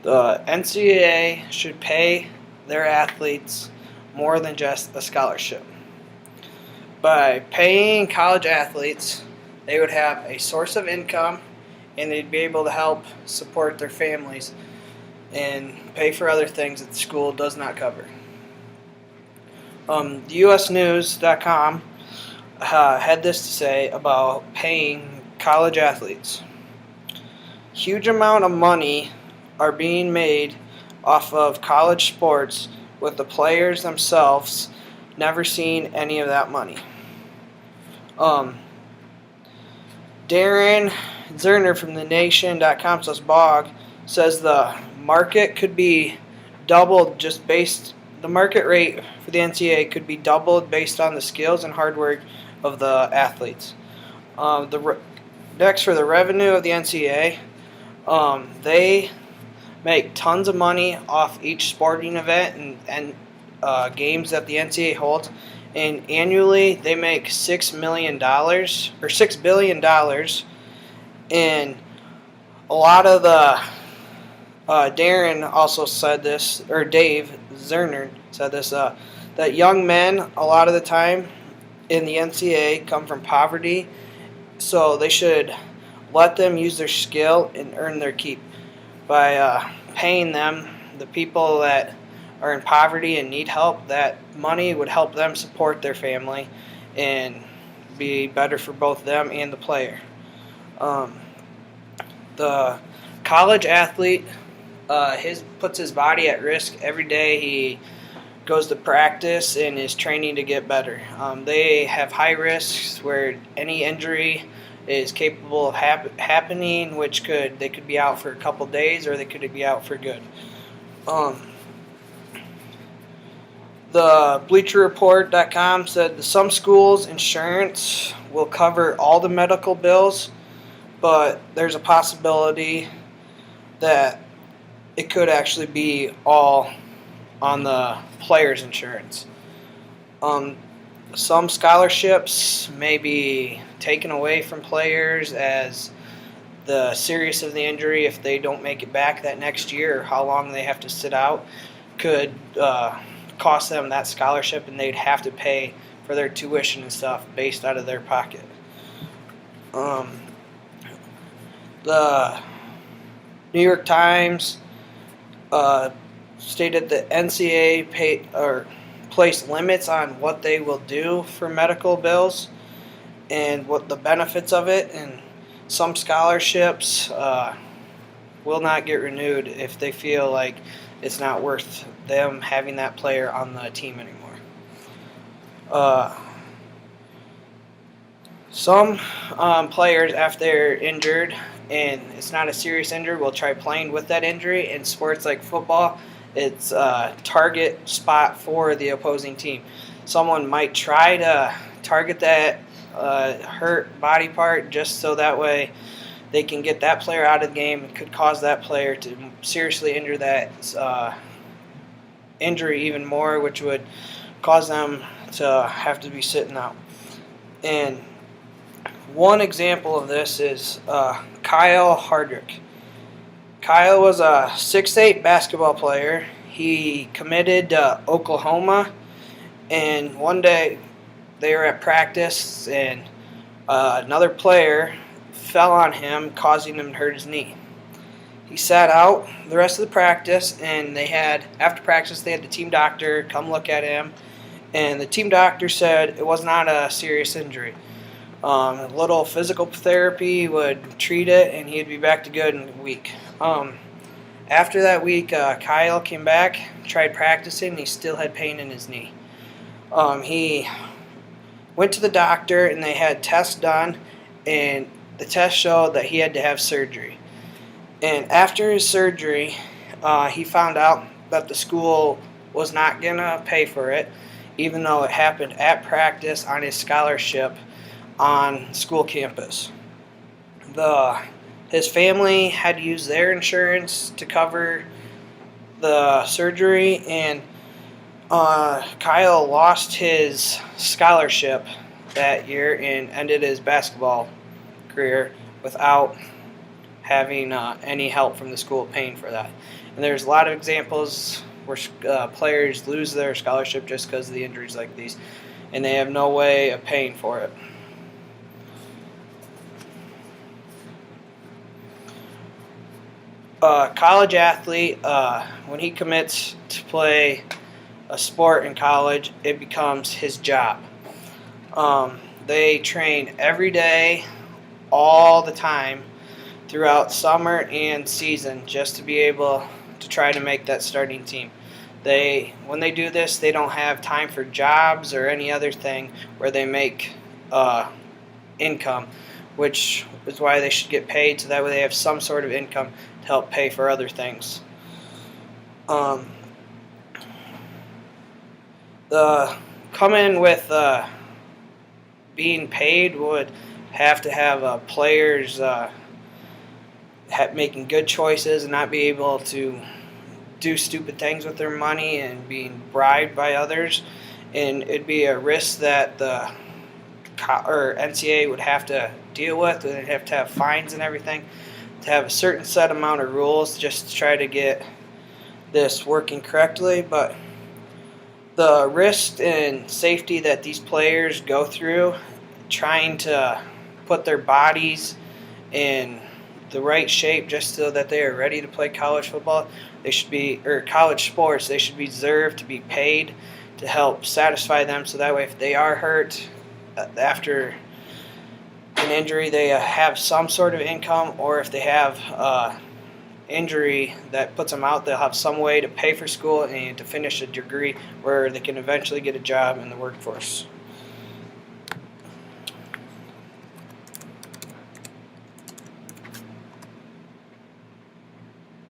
The NCAA should pay their athletes more than just a scholarship. By paying college athletes, they would have a source of income and they'd be able to help support their families and pay for other things that the school does not cover. USnews.com had this to say about paying college athletes. Huge amount of money are being made off of college sports, with the players themselves never seeing any of that money. Darren Zerner from thenation.com/blog says the market could be doubled the market rate for the NCAA could be doubled based on the skills and hard work of the athletes. Next, for the revenue of the NCAA, they make tons of money off each sporting event and games that the NCAA holds, and annually they make $6 million or $6 billion, and a lot of the Darren also said this, or Dave Zerner said this, that young men a lot of the time in the NCAA come from poverty, so they should let them use their skill and earn their keep. By paying them, the people that are in poverty and need help, that money would help them support their family and be better for both them and the player. The college athlete puts his body at risk every day. He goes to practice and is training to get better. They have high risks where any injury is capable of happening, which they could be out for a couple days or they could be out for good. The BleacherReport.com said some schools' insurance will cover all the medical bills, but there's a possibility that it could actually be all on the player's insurance. Some scholarships may be taken away from players as the serious of the injury, if they don't make it back that next year, or how long they have to sit out, could cost them that scholarship, and they'd have to pay for their tuition and stuff based out of their pocket. The New York Times stated that NCAA place limits on what they will do for medical bills and what the benefits of it, and some scholarships will not get renewed if they feel like it's not worth them having that player on the team anymore. Some players, after they're injured and it's not a serious injury, will try playing with that injury. In sports like football, it's a target spot for the opposing team. Someone might try to target that hurt body part just so that way they can get that player out of the game. It could cause that player to seriously injure that injury even more, which would cause them to have to be sitting out. And one example of this is Kyle Hardrick. Kyle was a 6'8" basketball player. He committed to Oklahoma, and one day they were at practice, and another player fell on him, causing him to hurt his knee. He sat out the rest of the practice, and after practice they had the team doctor come look at him, and the team doctor said it was not a serious injury. A little physical therapy would treat it, and he'd be back to good in a week. After that week, Kyle came back, tried practicing, and he still had pain in his knee. He went to the doctor, and they had tests done, and the test showed that he had to have surgery. And after his surgery, he found out that the school was not going to pay for it, even though it happened at practice on his scholarship on school campus. His family had to use their insurance to cover the surgery, and Kyle lost his scholarship that year and ended his basketball career without having any help from the school paying for that. And there's a lot of examples where players lose their scholarship just because of the injuries like these, and they have no way of paying for it. College athlete, when he commits to play a sport in college, it becomes his job. They train every day, all the time, throughout summer and season, just to be able to try to make that starting team. When they do this, they don't have time for jobs or any other thing where they make income, which is why they should get paid, so that way they have some sort of income to help pay for other things. The come in with being paid would have to have players making good choices and not be able to do stupid things with their money and being bribed by others, and it'd be a risk that the NCAA would have to deal with. They'd have to have fines and everything to have a certain set amount of rules just to try to get this working correctly. But the risk and safety that these players go through trying to put their bodies in the right shape just so that they are ready to play college football, or college sports, they should be deserved to be paid to help satisfy them, so that way if they are hurt after an injury, they have some sort of income, or if they have injury that puts them out, they'll have some way to pay for school and to finish a degree where they can eventually get a job in the workforce.